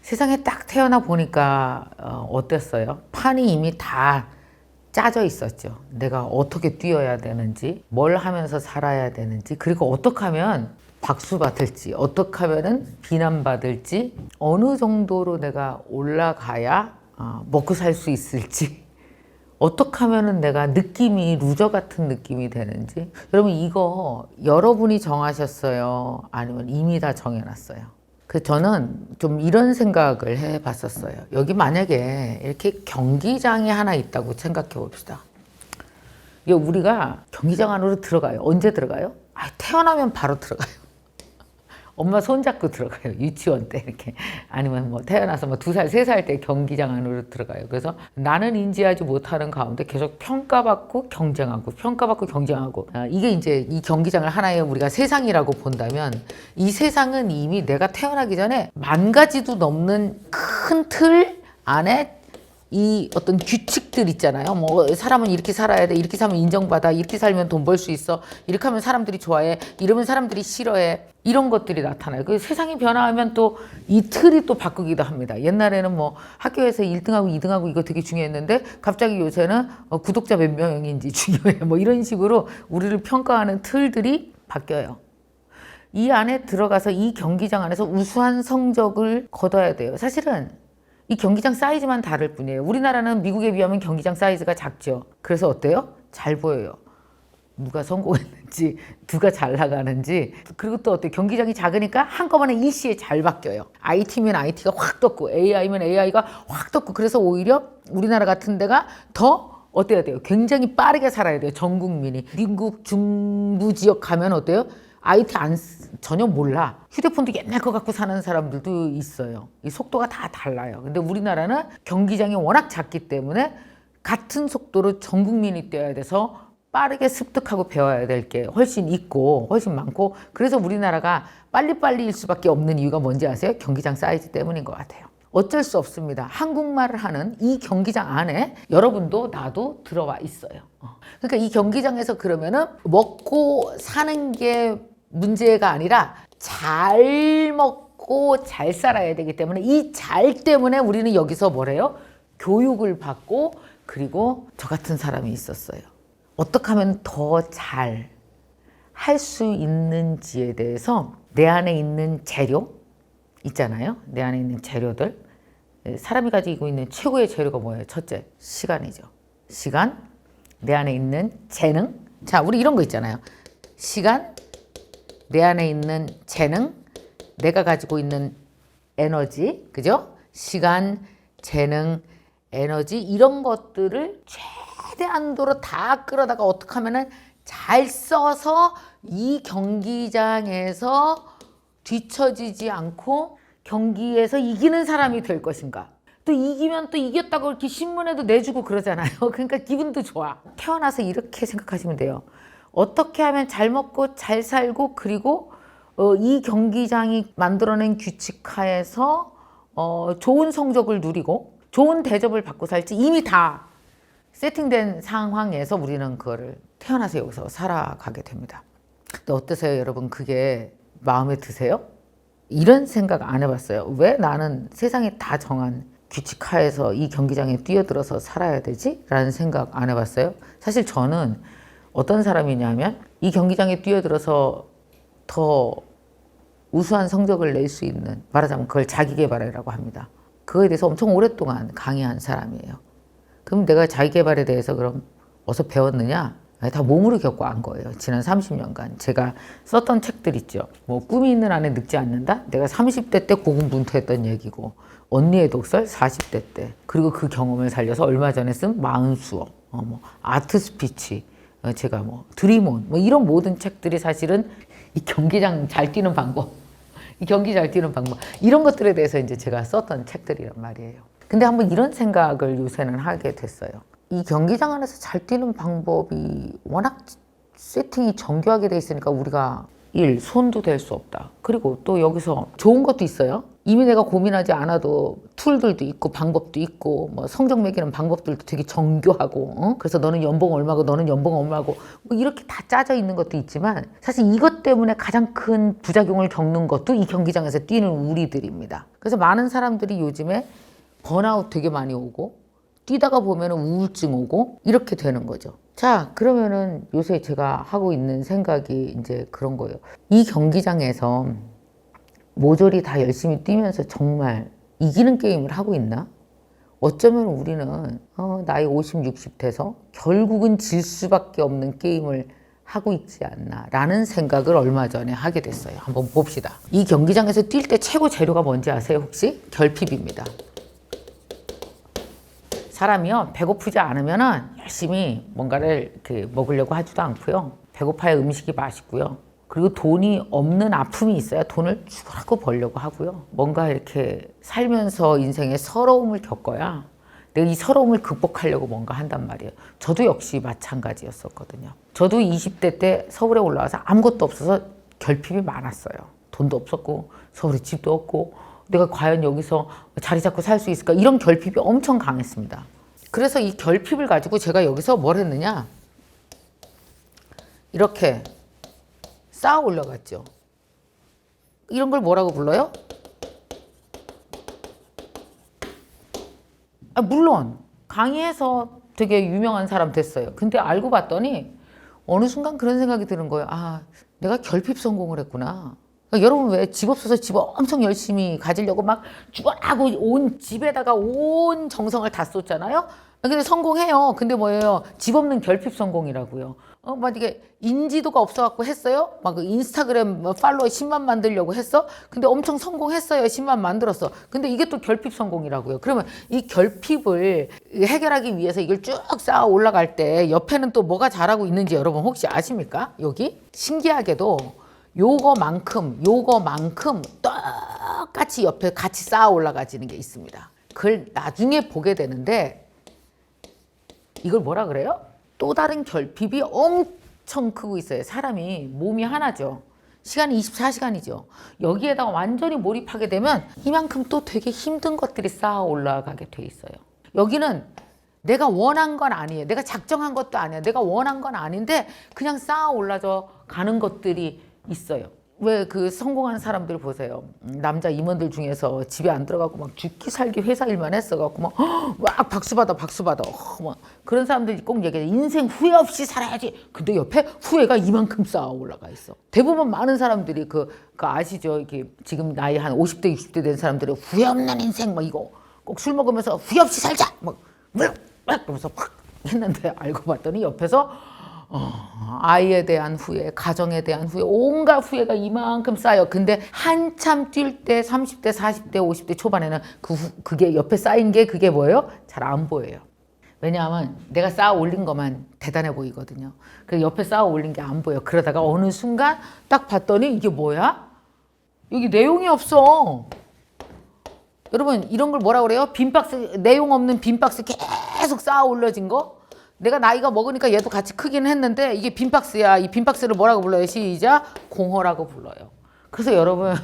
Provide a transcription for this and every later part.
세상에 딱 태어나 보니까 어땠어요? 판이 이미 다 짜져 있었죠. 내가 어떻게 뛰어야 되는지, 뭘 하면서 살아야 되는지, 그리고 어떻게 하면 박수 받을지, 어떻게 하면은 비난받을지, 어느 정도로 내가 올라가야 먹고 살 수 있을지, 어떻게 하면은 내가 느낌이 루저 같은 느낌이 되는지. 여러분 이거 여러분이 정하셨어요? 아니면 이미 다 정해놨어요? 저는 좀 이런 생각을 해봤었어요. 여기 만약에 이렇게 경기장이 하나 있다고 생각해 봅시다. 우리가 경기장 안으로 들어가요. 언제 들어가요? 태어나면 바로 들어가요. 엄마 손잡고 들어가요. 유치원 때 이렇게. 아니면 뭐 태어나서 뭐 2살, 3살 때 경기장 안으로 들어가요. 그래서 나는 인지하지 못하는 가운데 계속 평가받고 경쟁하고 평가받고 경쟁하고 이게 이제 이 경기장을 하나의 우리가 세상이라고 본다면 이 세상은 이미 내가 태어나기 전에 10,000가지도 넘는 큰 틀 안에 이 어떤 규칙들 있잖아요. 뭐 사람은 이렇게 살아야 돼. 이렇게 살면 인정받아. 이렇게 살면 돈 벌 수 있어. 이렇게 하면 사람들이 좋아해. 이러면 사람들이 싫어해. 이런 것들이 나타나요. 그 세상이 변화하면 또 이 틀이 또 바꾸기도 합니다. 옛날에는 뭐 학교에서 1등하고 2등하고 이거 되게 중요했는데 갑자기 요새는 구독자 몇 명인지 중요해. 뭐 이런 식으로 우리를 평가하는 틀들이 바뀌어요. 이 안에 들어가서 이 경기장 안에서 우수한 성적을 거둬야 돼요. 사실은 이 경기장 사이즈만 다를 뿐이에요. 우리나라는 미국에 비하면 경기장 사이즈가 작죠. 그래서 어때요? 잘 보여요. 누가 성공했는지, 누가 잘 나가는지. 그리고 또 어때요? 경기장이 작으니까 한꺼번에 일시에 잘 바뀌어요. IT면 IT가 확 떴고 AI면 AI가 확 떴고 그래서 오히려 우리나라 같은 데가 더 어때야 돼요? 굉장히 빠르게 살아야 돼요. 전 국민이. 미국 중부 지역 가면 어때요? IT 전혀 몰라. 휴대폰도 옛날 거 갖고 사는 사람들도 있어요. 이 속도가 다 달라요. 근데 우리나라는 경기장이 워낙 작기 때문에 같은 속도로 전 국민이 뛰어야 돼서 빠르게 습득하고 배워야 될 게 훨씬 있고 훨씬 많고 그래서 우리나라가 빨리빨리일 수밖에 없는 이유가 뭔지 아세요? 경기장 사이즈 때문인 것 같아요. 어쩔 수 없습니다. 한국말을 하는 이 경기장 안에 여러분도 나도 들어와 있어요. 그러니까 이 경기장에서 그러면은 먹고 사는 게 문제가 아니라 잘 먹고 잘 살아야 되기 때문에 이 잘 때문에 우리는 여기서 뭐래요? 교육을 받고 그리고 저 같은 사람이 있었어요. 어떻게 하면 더 잘 할 수 있는지에 대해서 내 안에 있는 재료 있잖아요. 내 안에 있는 재료들. 사람이 가지고 있는 최고의 재료가 뭐예요? 첫째, 시간이죠. 시간, 내 안에 있는 재능. 자, 우리 이런 거 있잖아요. 시간, 내 안에 있는 재능, 내가 가지고 있는 에너지, 그죠? 시간, 재능, 에너지 이런 것들을 최대한도로 다 끌어다가 어떻게 하면은 잘 써서 이 경기장에서 뒤처지지 않고 경기에서 이기는 사람이 될 것인가. 또 이기면 또 이겼다고 이렇게 신문에도 내주고 그러잖아요. 그러니까 기분도 좋아. 태어나서 이렇게 생각하시면 돼요. 어떻게 하면 잘 먹고 잘 살고 그리고 이 경기장이 만들어낸 규칙하에서 좋은 성적을 누리고 좋은 대접을 받고 살지 이미 다 세팅된 상황에서 우리는 그거를 태어나서 여기서 살아가게 됩니다. 근데 어떠세요, 여러분? 그게 마음에 드세요? 이런 생각 안 해봤어요. 왜 나는 세상에 다 정한 규칙하에서 이 경기장에 뛰어들어서 살아야 되지? 라는 생각 안 해봤어요. 사실 저는 어떤 사람이냐면 이 경기장에 뛰어들어서 더 우수한 성적을 낼 수 있는, 말하자면 그걸 자기계발이라고 합니다. 그거에 대해서 엄청 오랫동안 강의한 사람이에요. 그럼 내가 자기계발에 대해서 그럼 어디서 배웠느냐? 다 몸으로 겪고 한 거예요. 지난 30년간 제가 썼던 책들 있죠. 뭐 꿈이 있는 안에 늙지 않는다? 내가 30대 때 고군분투했던 얘기고 언니의 독설 40대 때 그리고 그 경험을 살려서 얼마 전에 쓴 40수업 뭐 아트 스피치 제가 뭐 드림온 뭐 이런 모든 책들이 사실은 이 경기장 잘 뛰는 방법 이 경기 잘 뛰는 방법 이런 것들에 대해서 이제 제가 썼던 책들이란 말이에요. 근데 한번 이런 생각을 요새는 하게 됐어요. 이 경기장 안에서 잘 뛰는 방법이 워낙 세팅이 정교하게 돼 있으니까 우리가 1. 손도 댈 수 없다. 그리고 또 여기서 좋은 것도 있어요. 이미 내가 고민하지 않아도 툴들도 있고 방법도 있고 뭐 성적 매기는 방법들도 되게 정교하고 그래서 너는 연봉 얼마고 너는 연봉 얼마고 뭐 이렇게 다 짜져 있는 것도 있지만 사실 이것 때문에 가장 큰 부작용을 겪는 것도 이 경기장에서 뛰는 우리들입니다. 그래서 많은 사람들이 요즘에 번아웃 되게 많이 오고 뛰다가 보면 우울증 오고 이렇게 되는 거죠. 자, 그러면은 요새 제가 하고 있는 생각이 이제 그런 거예요. 이 경기장에서 모조리 다 열심히 뛰면서 정말 이기는 게임을 하고 있나? 어쩌면 우리는 나이 50, 60 돼서 결국은 질 수밖에 없는 게임을 하고 있지 않나 라는 생각을 얼마 전에 하게 됐어요. 한번 봅시다. 이 경기장에서 뛸 때 최고 재료가 뭔지 아세요 혹시? 결핍입니다. 사람이요 배고프지 않으면 열심히 뭔가를 이렇게 먹으려고 하지도 않고요. 배고파야 음식이 맛있고요. 그리고 돈이 없는 아픔이 있어야 돈을 죽으라고 벌려고 하고요. 뭔가 이렇게 살면서 인생에 서러움을 겪어야 내가 이 서러움을 극복하려고 뭔가 한단 말이에요. 저도 역시 마찬가지였었거든요. 저도 20대 때 서울에 올라와서 아무것도 없어서 결핍이 많았어요. 돈도 없었고 서울에 집도 없고 내가 과연 여기서 자리 잡고 살 수 있을까? 이런 결핍이 엄청 강했습니다. 그래서 이 결핍을 가지고 제가 여기서 뭘 했느냐? 이렇게 쌓아 올려갔죠. 이런 걸 뭐라고 불러요? 물론 강의에서 되게 유명한 사람 됐어요. 근데 알고 봤더니 어느 순간 그런 생각이 드는 거예요. 아, 내가 결핍 성공을 했구나. 그러니까 여러분 왜 집 없어서 집 엄청 열심히 가지려고 막 죽어라고 온 집에다가 온 정성을 다 쏟잖아요. 근데 성공해요. 근데 뭐예요? 집 없는 결핍 성공이라고요. 만약에 인지도가 없어갖고 했어요? 막 인스타그램 팔로워 10만 만들려고 했어? 근데 엄청 성공했어요. 10만 만들었어. 근데 이게 또 결핍 성공이라고요. 그러면 이 결핍을 해결하기 위해서 이걸 쭉 쌓아 올라갈 때 옆에는 또 뭐가 잘하고 있는지 여러분 혹시 아십니까? 여기? 신기하게도 요거만큼 똑같이 옆에 같이 쌓아 올라가지는 게 있습니다. 그걸 나중에 보게 되는데 이걸 뭐라 그래요? 또 다른 결핍이 엄청 크고 있어요. 사람이 몸이 하나죠. 시간이 24시간이죠. 여기에다가 완전히 몰입하게 되면 이만큼 또 되게 힘든 것들이 쌓아 올라가게 돼 있어요. 여기는 내가 원한 건 아니에요. 내가 작정한 것도 아니에요. 내가 원한 건 아닌데 그냥 쌓아 올라져 가는 것들이 있어요. 왜 그 성공한 사람들 보세요. 남자 임원들 중에서 집에 안 들어가고 막 죽기 살기 회사 일만 했어갖고 막 박수 받아. 막 그런 사람들이 꼭 얘기해요. 인생 후회 없이 살아야지. 근데 옆에 후회가 이만큼 쌓아 올라가 있어. 대부분 많은 사람들이 그 아시죠? 이게 지금 나이 한 50대 60대 된 사람들이 후회 없는 인생 막 이거 꼭 술 먹으면서 후회 없이 살자. 막 그러면서 막 했는데 알고 봤더니 옆에서 아이에 대한 후회, 가정에 대한 후회, 온갖 후회가 이만큼 쌓여. 근데 한참 뛸 때 30대, 40대, 50대 초반에는 그게 옆에 쌓인 게 그게 뭐예요? 잘 안 보여요. 왜냐하면 내가 쌓아 올린 것만 대단해 보이거든요. 그래서 옆에 쌓아 올린 게 안 보여. 그러다가 어느 순간 딱 봤더니 이게 뭐야? 여기 내용이 없어. 여러분 이런 걸 뭐라 그래요? 빈 박스, 내용 없는 빈 박스 계속 쌓아 올려진 거? 내가 나이가 먹으니까 얘도 같이 크긴 했는데 이게 빈박스야. 이 빈박스를 뭐라고 불러요? 시작! 공허라고 불러요. 그래서 여러분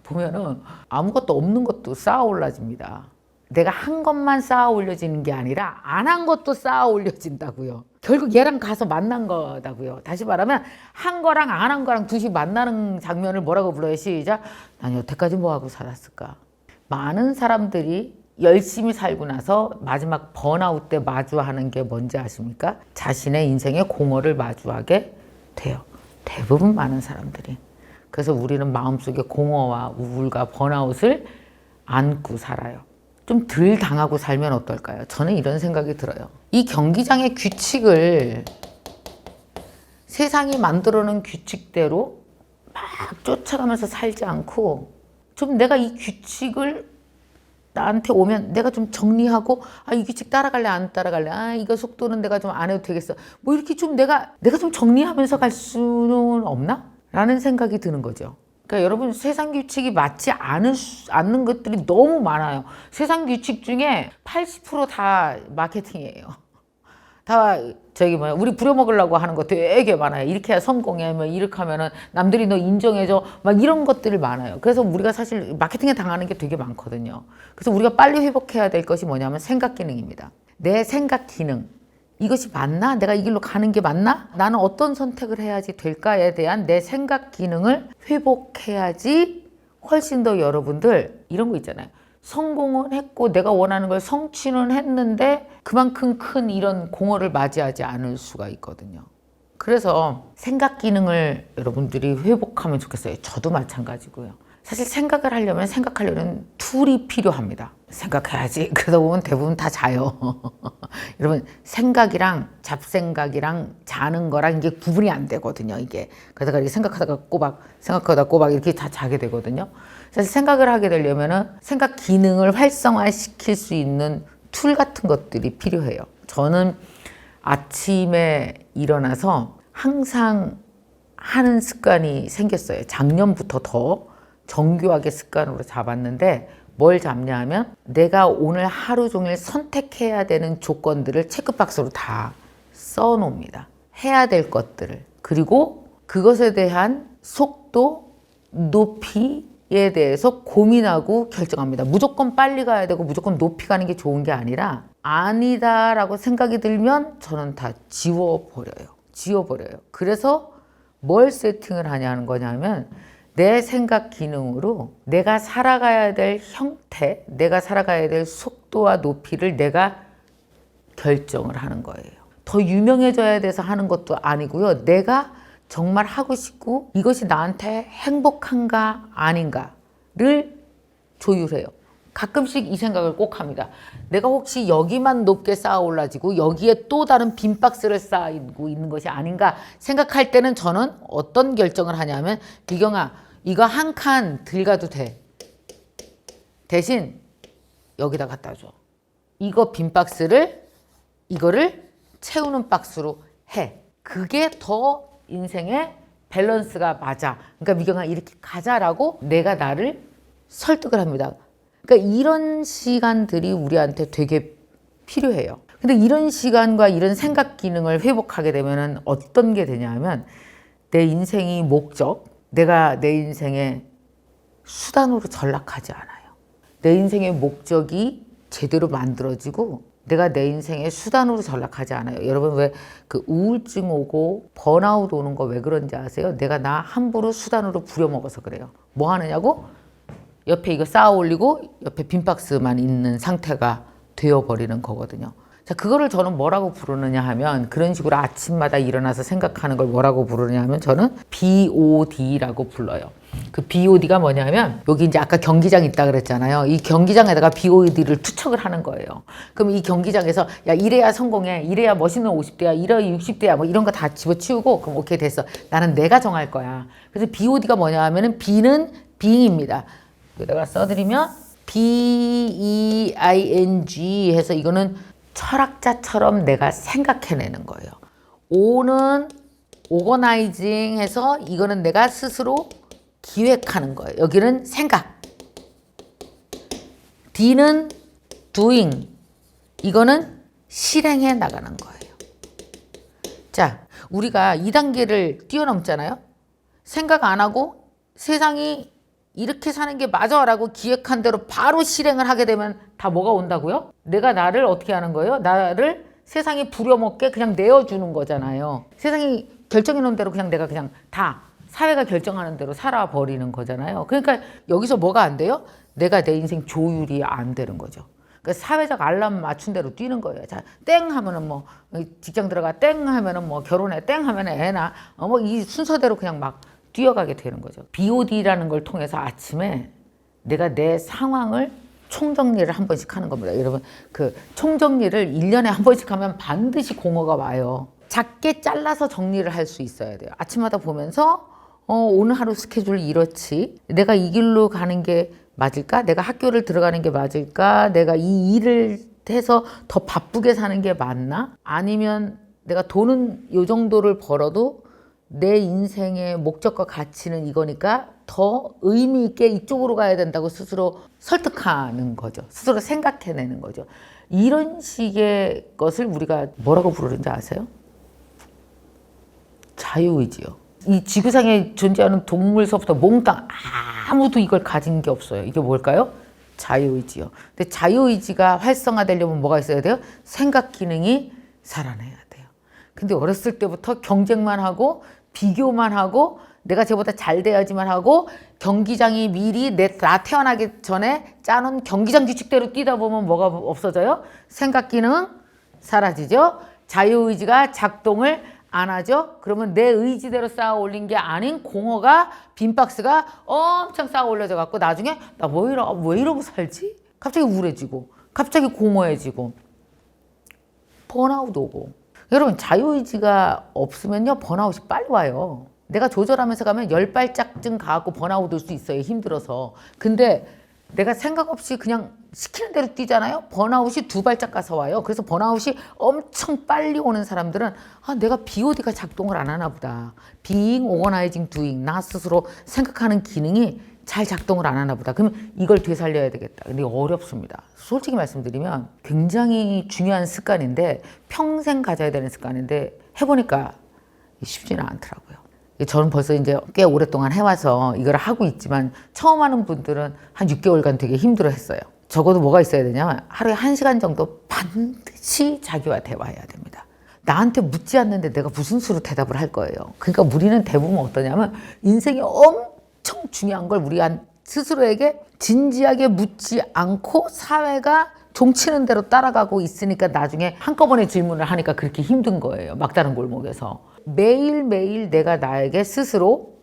보면은 아무것도 없는 것도 쌓아 올라집니다. 내가 한 것만 쌓아 올려지는 게 아니라 안 한 것도 쌓아 올려진다고요. 결국 얘랑 가서 만난 거다고요. 다시 말하면 한 거랑 안 한 거랑 둘이 만나는 장면을 뭐라고 불러요? 시작! 난 여태까지 뭐 하고 살았을까? 많은 사람들이 열심히 살고 나서 마지막 번아웃 때 마주하는 게 뭔지 아십니까? 자신의 인생의 공허를 마주하게 돼요. 대부분 많은 사람들이. 그래서 우리는 마음속에 공허와 우울과 번아웃을 안고 살아요. 좀 덜 당하고 살면 어떨까요? 저는 이런 생각이 들어요. 이 경기장의 규칙을 세상이 만들어놓은 규칙대로 막 쫓아가면서 살지 않고 좀 내가 이 규칙을 나한테 오면 내가 좀 정리하고 이 규칙 따라갈래 안 따라갈래 이거 속도는 내가 좀 안 해도 되겠어 뭐 이렇게 좀 내가 좀 정리하면서 갈 수는 없나? 라는 생각이 드는 거죠. 그러니까 여러분 세상 규칙이 맞지 않는 것들이 너무 많아요. 세상 규칙 중에 80% 다 마케팅이에요. 다 저기 뭐야 우리 부려먹으려고 하는 거 되게 많아요. 이렇게 해야 성공해. 뭐 이렇게 하면은 남들이 너 인정해줘. 막 이런 것들이 많아요. 그래서 우리가 사실 마케팅에 당하는 게 되게 많거든요. 그래서 우리가 빨리 회복해야 될 것이 뭐냐면 생각 기능입니다. 내 생각 기능. 이것이 맞나? 내가 이 길로 가는 게 맞나? 나는 어떤 선택을 해야지 될까에 대한 내 생각 기능을 회복해야지 훨씬 더 여러분들 이런 거 있잖아요. 성공은 했고 내가 원하는 걸 성취는 했는데 그만큼 큰 이런 공허를 맞이하지 않을 수가 있거든요. 그래서 생각 기능을 여러분들이 회복하면 좋겠어요. 저도 마찬가지고요. 사실 생각을 하려면 생각하려는 툴이 필요합니다. 생각해야지. 그러다 보면 대부분 다 자요. 여러분 생각이랑 잡생각이랑 자는 거랑 이게 구분이 안 되거든요. 이게 그러다가 이렇게 생각하다 꼬박 이렇게 다 자게 되거든요. 사실 생각을 하게 되려면은 생각 기능을 활성화시킬 수 있는 툴 같은 것들이 필요해요. 저는 아침에 일어나서 항상 하는 습관이 생겼어요. 작년부터 더 정교하게 습관으로 잡았는데 뭘 잡냐 하면 내가 오늘 하루 종일 선택해야 되는 조건들을 체크박스로 다 써놓습니다. 해야 될 것들을. 그리고 그것에 대한 속도, 높이에 대해서 고민하고 결정합니다. 무조건 빨리 가야 되고 무조건 높이 가는 게 좋은 게 아니라 아니다라고 생각이 들면 저는 다 지워버려요. 그래서 뭘 세팅을 하냐는 거냐면 내 생각 기능으로 내가 살아가야 될 형태, 내가 살아가야 될 속도와 높이를 내가 결정을 하는 거예요. 더 유명해져야 돼서 하는 것도 아니고요. 내가 정말 하고 싶고 이것이 나한테 행복한가 아닌가를 조율해요. 가끔씩 이 생각을 꼭 합니다. 내가 혹시 여기만 높게 쌓아 올라지고 여기에 또 다른 빈 박스를 쌓고 있는 것이 아닌가 생각할 때는 저는 어떤 결정을 하냐면 기경아 이거 한 칸 들가도 돼. 대신 여기다 갖다 줘. 이거 빈 박스를 이거를 채우는 박스로 해. 그게 더 인생의 밸런스가 맞아. 그러니까 미경아 이렇게 가자라고 내가 나를 설득을 합니다. 그러니까 이런 시간들이 우리한테 되게 필요해요. 근데 이런 시간과 이런 생각 기능을 회복하게 되면은 어떤 게 되냐면 내 인생이 목적, 내가 내 인생의 수단으로 전락하지 않아요. 내 인생의 목적이 제대로 만들어지고 내가 내 인생의 수단으로 전락하지 않아요. 여러분 왜 그 우울증 오고 번아웃 오는 거 왜 그런지 아세요? 내가 나 함부로 수단으로 부려먹어서 그래요. 뭐 하느냐고? 옆에 이거 쌓아 올리고 옆에 빈 박스만 있는 상태가 되어버리는 거거든요. 자, 그거를 저는 뭐라고 부르느냐 하면 그런 식으로 아침마다 일어나서 생각하는 걸 뭐라고 부르느냐 하면 저는 BOD라고 불러요. 그 BOD가 뭐냐면 여기 이제 아까 경기장 있다 그랬잖아요. 이 경기장에다가 BOD를 투척을 하는 거예요. 그럼 이 경기장에서 야 이래야 성공해, 이래야 멋있는 50대야, 이래야 60대야 뭐 이런 거 다 집어치우고 그럼 오케이 됐어. 나는 내가 정할 거야. 그래서 BOD가 뭐냐 하면은 B는 being입니다. 여기다가 써드리면 BEING 해서 이거는 철학자처럼 내가 생각해내는 거예요. O는 오거나이징 해서 이거는 내가 스스로 기획하는 거예요. 여기는 생각. D는 doing. 이거는 실행해 나가는 거예요. 자, 우리가 2단계를 뛰어넘잖아요. 생각 안 하고 세상이 이렇게 사는 게 맞아 라고 기획한 대로 바로 실행을 하게 되면 다 뭐가 온다고요? 내가 나를 어떻게 하는 거예요? 나를 세상이 부려먹게 그냥 내어주는 거잖아요. 세상이 결정해 놓은 대로 그냥 내가 그냥 다 사회가 결정하는 대로 살아버리는 거잖아요. 그러니까 여기서 뭐가 안 돼요? 내가 내 인생 조율이 안 되는 거죠. 그러니까 사회적 알람 맞춘 대로 뛰는 거예요. 자, 땡 하면은 뭐 직장 들어가, 땡 하면은 뭐 결혼해, 땡 하면은 애 낳아. 뭐 이 순서대로 그냥 막 뛰어가게 되는 거죠. BOD라는 걸 통해서 아침에 내가 내 상황을 총정리를 한 번씩 하는 겁니다. 여러분 그 총정리를 1년에 한 번씩 하면 반드시 공허가 와요. 작게 잘라서 정리를 할 수 있어야 돼요. 아침마다 보면서 오늘 하루 스케줄 이렇지. 내가 이 길로 가는 게 맞을까? 내가 학교를 들어가는 게 맞을까? 내가 이 일을 해서 더 바쁘게 사는 게 맞나? 아니면 내가 돈은 이 정도를 벌어도 내 인생의 목적과 가치는 이거니까 더 의미 있게 이쪽으로 가야 된다고 스스로 설득하는 거죠. 스스로 생각해내는 거죠. 이런 식의 것을 우리가 뭐라고 부르는지 아세요? 자유의지요. 이 지구상에 존재하는 동물서부터 몽땅 아무도 이걸 가진 게 없어요. 이게 뭘까요? 자유의지요. 근데 자유의지가 활성화되려면 뭐가 있어야 돼요? 생각 기능이 살아나야 돼요. 근데 어렸을 때부터 경쟁만 하고 비교만 하고 내가 쟤보다 잘 돼야지만 하고 경기장이 미리 나 태어나기 전에 짜놓은 경기장 규칙대로 뛰다 보면 뭐가 없어져요? 생각 기능 사라지죠. 자유의지가 작동을 안 하죠. 그러면 내 의지대로 쌓아 올린 게 아닌 공허가 빈 박스가 엄청 쌓아 올려져 갖고 나중에 나 왜 이러고 살지? 갑자기 우울해지고 갑자기 공허해지고 번아웃 오고. 여러분 자유의지가 없으면요 번아웃이 빨리 와요. 내가 조절하면서 가면 10발짝쯤 가갖고 번아웃 올 수 있어요. 힘들어서. 근데 내가 생각 없이 그냥 시키는 대로 뛰잖아요. 번아웃이 2발짝 가서 와요. 그래서 번아웃이 엄청 빨리 오는 사람들은 내가 BOD가 작동을 안 하나 보다. Being, Organizing, Doing. 나 스스로 생각하는 기능이 잘 작동을 안 하나 보다. 그러면 이걸 되살려야 되겠다. 근데 어렵습니다. 솔직히 말씀드리면 굉장히 중요한 습관인데 평생 가져야 되는 습관인데 해보니까 쉽지는 않더라고요. 저는 벌써 이제 꽤 오랫동안 해와서 이걸 하고 있지만 처음 하는 분들은 한 6개월간 되게 힘들어 했어요. 적어도 뭐가 있어야 되냐면 하루에 1시간 정도 반드시 자기와 대화해야 됩니다. 나한테 묻지 않는데 내가 무슨 수로 대답을 할 거예요. 그러니까 우리는 대부분 어떠냐면 인생이 엄청 중요한 걸 우리 스스로에게 진지하게 묻지 않고 사회가 종치는 대로 따라가고 있으니까 나중에 한꺼번에 질문을 하니까 그렇게 힘든 거예요. 막다른 골목에서. 매일매일 내가 나에게 스스로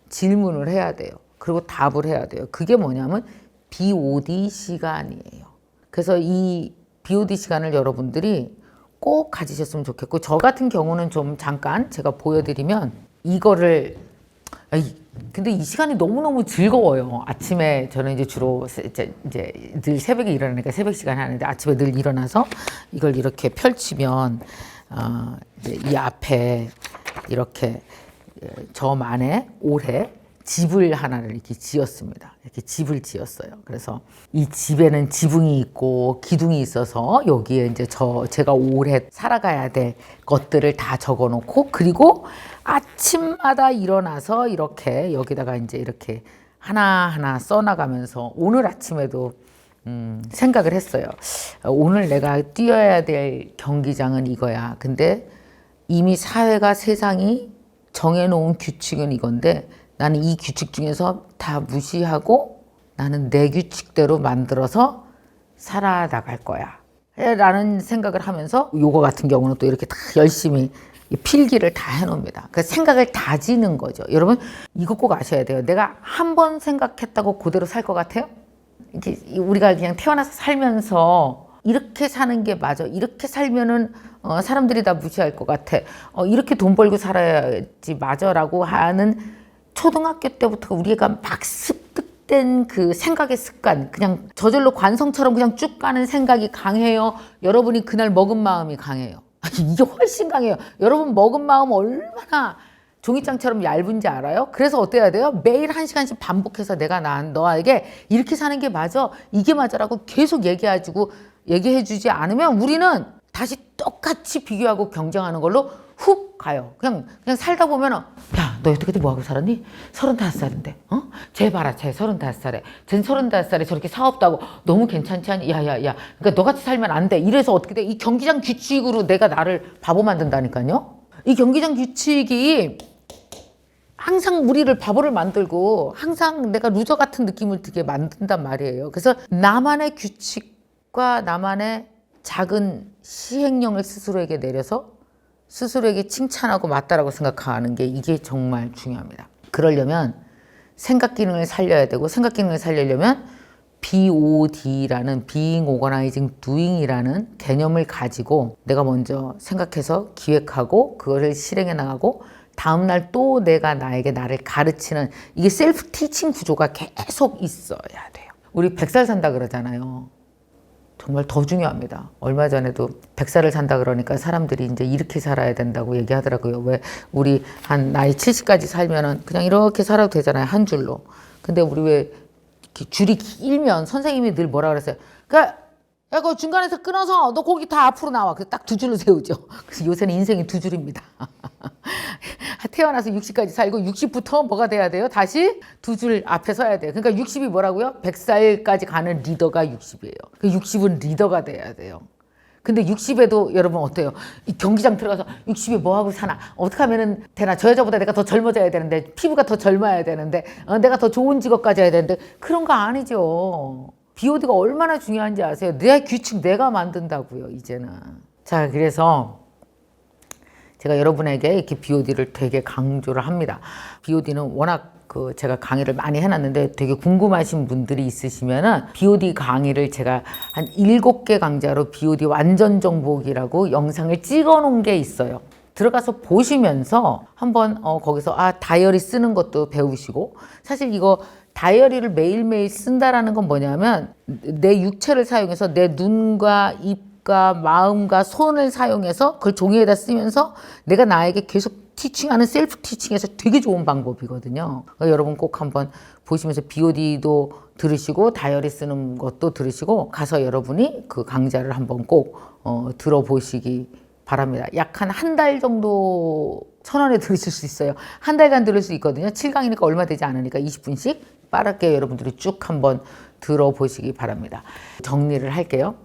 질문을 해야 돼요. 그리고 답을 해야 돼요. 그게 뭐냐면 BOD 시간이에요. 그래서 이 BOD 시간을 여러분들이 꼭 가지셨으면 좋겠고 저 같은 경우는 좀 잠깐 제가 보여드리면 이거를 근데 이 시간이 너무너무 즐거워요. 아침에 저는 이제 주로 이제 늘 새벽에 일어나니까 새벽 시간에 하는데 아침에 늘 일어나서 이걸 이렇게 펼치면 이제 이 앞에 이렇게 저만의 올해 집을 하나를 이렇게 지었습니다. 이렇게 집을 지었어요. 그래서 이 집에는 지붕이 있고 기둥이 있어서 여기에 이제 제가 올해 살아가야 될 것들을 다 적어 놓고 그리고 아침마다 일어나서 이렇게 여기다가 이제 이렇게 하나하나 써나가면서 오늘 아침에도 생각을 했어요. 오늘 내가 뛰어야 될 경기장은 이거야. 근데 이미 사회가 세상이 정해놓은 규칙은 이건데 나는 이 규칙 중에서 다 무시하고 나는 내 규칙대로 만들어서 살아나갈 거야. 라는 생각을 하면서 요거 같은 경우는 또 이렇게 다 열심히 필기를 다 해놓습니다. 그 생각을 다지는 거죠. 여러분 이거 꼭 아셔야 돼요. 내가 한 번 생각했다고 그대로 살 것 같아요? 이렇게 우리가 그냥 태어나서 살면서 이렇게 사는 게 맞아. 이렇게 살면은 사람들이 다 무시할 것 같아. 이렇게 돈 벌고 살아야지 맞아라고 하는 초등학교 때부터 우리가 막 습득된 그 생각의 습관, 그냥 저절로 관성처럼 그냥 쭉 가는 생각이 강해요. 여러분이 그날 먹은 마음이 강해요. 이게 훨씬 강해요. 여러분 먹은 마음 얼마나 종이장처럼 얇은지 알아요? 그래서 어때야 돼요? 매일 1시간씩 반복해서 내가 너에게 이렇게 사는 게 맞아, 이게 맞아라고 계속 얘기해주지 않으면 우리는 다시 똑같이 비교하고 경쟁하는 걸로 훅 가요. 그냥 살다 보면은 야, 너 어떻게 뭐하고 살았니? 35살인데, 쟤 봐라, 쟤 35살에. 쟤는 35살에 저렇게 사업도 하고 너무 괜찮지 않니? 야. 그러니까 너같이 살면 안 돼. 이래서 어떻게 돼? 이 경기장 규칙으로 내가 나를 바보 만든다니까요. 이 경기장 규칙이 항상 우리를 바보를 만들고 항상 내가 루저 같은 느낌을 들게 만든단 말이에요. 그래서 나만의 규칙과 나만의 작은 시행령을 스스로에게 내려서 스스로에게 칭찬하고 맞다라고 생각하는 게 이게 정말 중요합니다. 그러려면 생각 기능을 살려야 되고 생각 기능을 살리려면 BOD라는 Being, Organizing, Doing이라는 개념을 가지고 내가 먼저 생각해서 기획하고 그거를 실행해 나가고 다음날 또 내가 나를 가르치는 이게 셀프 티칭 구조가 계속 있어야 돼요. 우리 100살 산다 그러잖아요. 정말 더 중요합니다. 얼마 전에도 100살을 산다 그러니까 사람들이 이제 이렇게 살아야 된다고 얘기하더라고요. 왜 우리 한 나이 70까지 살면은 그냥 이렇게 살아도 되잖아요. 한 줄로. 근데 우리 왜 이렇게 줄이 길면 선생님이 늘 뭐라 그랬어요. 그러니까 야, 그 중간에서 끊어서 너 거기 다 앞으로 나와. 그래서 딱 두 줄로 세우죠. 그래서 요새는 인생이 두 줄입니다. 태어나서 60까지 살고 60부터 뭐가 돼야 돼요? 다시 두 줄 앞에 서야 돼요. 그러니까 60이 뭐라고요? 100살까지 가는 리더가 60이에요. 그 60은 리더가 돼야 돼요. 근데 60에도 여러분 어때요? 이 경기장 들어가서 60에 뭐 하고 사나? 어떻게 하면은 되나? 저 여자보다 내가 더 젊어져야 되는데, 피부가 더 젊어야 되는데, 내가 더 좋은 직업 가져야 되는데, 그런 거 아니죠. BOD가 얼마나 중요한지 아세요? 내 규칙 내가 만든다고요, 이제는. 자, 그래서 제가 여러분에게 이렇게 BOD를 되게 강조를 합니다. BOD는 워낙 제가 강의를 많이 해놨는데 되게 궁금하신 분들이 있으시면은 BOD 강의를 제가 한 7개 강좌로 BOD 완전 정복이라고 영상을 찍어 놓은 게 있어요. 들어가서 보시면서 한번 거기서 다이어리 쓰는 것도 배우시고, 사실 이거 다이어리를 매일매일 쓴다라는 건 뭐냐면 내 육체를 사용해서 내 눈과 입과 마음과 손을 사용해서 그걸 종이에다 쓰면서 내가 나에게 계속 티칭하는 셀프 티칭에서 되게 좋은 방법이거든요. 그러니까 여러분 꼭 한번 보시면서 BOD도 들으시고 다이어리 쓰는 것도 들으시고 가서 여러분이 그 강좌를 한번 꼭 들어보시기 바랍니다. 약 한 달 정도 1,000원에 들으실 수 있어요. 한 달간 들을 수 있거든요. 7강이니까 얼마 되지 않으니까 20분씩 빠르게 여러분들이 쭉 한번 들어보시기 바랍니다. 정리를 할게요.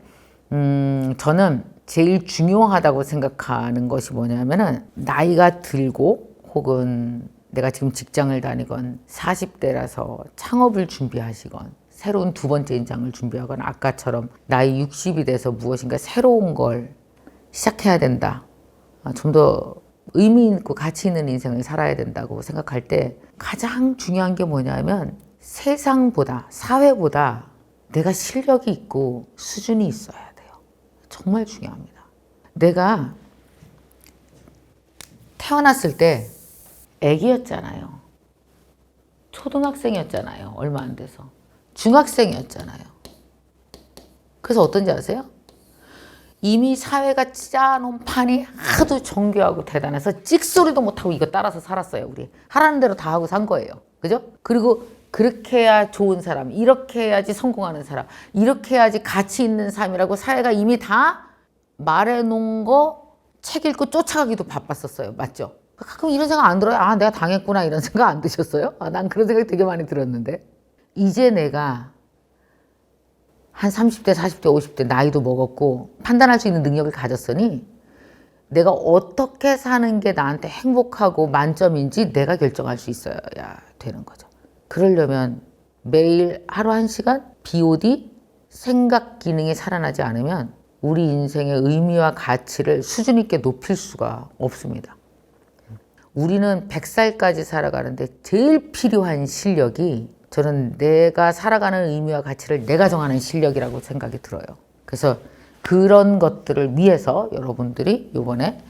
저는 제일 중요하다고 생각하는 것이 뭐냐면은 나이가 들고 혹은 내가 지금 직장을 다니건 40대라서 창업을 준비하시건 새로운 두 번째 인장을 준비하거나 아까처럼 나이 60이 돼서 무엇인가 새로운 걸 시작해야 된다. 좀 더 의미 있고 가치 있는 인생을 살아야 된다고 생각할 때 가장 중요한 게 뭐냐면 세상보다 사회보다 내가 실력이 있고 수준이 있어야 돼요. 정말 중요합니다. 내가 태어났을 때 애기였잖아요. 초등학생이었잖아요. 얼마 안 돼서. 중학생이었잖아요. 그래서 어떤지 아세요? 이미 사회가 짜놓은 판이 하도 정교하고 대단해서 찍소리도 못하고 이거 따라서 살았어요. 우리 하라는 대로 다 하고 산 거예요. 그죠? 그리고 그렇게 해야 좋은 사람, 이렇게 해야지 성공하는 사람, 이렇게 해야지 가치 있는 삶이라고 사회가 이미 다 말해놓은 거 책 읽고 쫓아가기도 바빴었어요. 맞죠? 가끔 이런 생각 안 들어요? 내가 당했구나 이런 생각 안 드셨어요? 난 그런 생각 되게 많이 들었는데 이제 내가 한 30대, 40대, 50대 나이도 먹었고 판단할 수 있는 능력을 가졌으니 내가 어떻게 사는 게 나한테 행복하고 만점인지 내가 결정할 수 있어야 되는 거죠. 그러려면 매일 하루 1시간 BOD 생각 기능이 살아나지 않으면 우리 인생의 의미와 가치를 수준 있게 높일 수가 없습니다. 우리는 100살까지 살아가는데 제일 필요한 실력이 저는 내가 살아가는 의미와 가치를 내가 정하는 실력이라고 생각이 들어요. 그래서 그런 것들을 위해서 여러분들이 이번에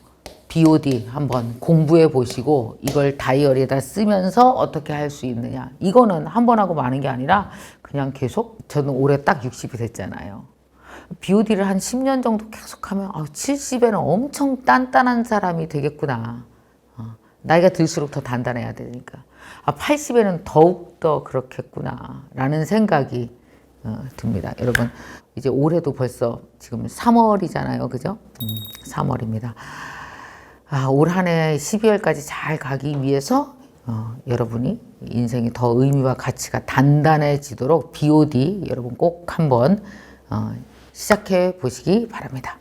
BOD 한번 공부해 보시고 이걸 다이어리에다 쓰면서 어떻게 할 수 있느냐. 이거는 한 번 하고 마는 게 아니라 그냥 계속 저는 올해 딱 60이 됐잖아요. BOD를 한 10년 정도 계속하면 70에는 엄청 단단한 사람이 되겠구나. 나이가 들수록 더 단단해야 되니까. 80에는 더욱더 그렇겠구나 라는 생각이 듭니다. 여러분 이제 올해도 벌써 지금 3월이잖아요. 그죠? 3월입니다. 올 한 해 12월까지 잘 가기 위해서 여러분이 인생이 더 의미와 가치가 단단해지도록 BOD 여러분 꼭 한번 시작해 보시기 바랍니다.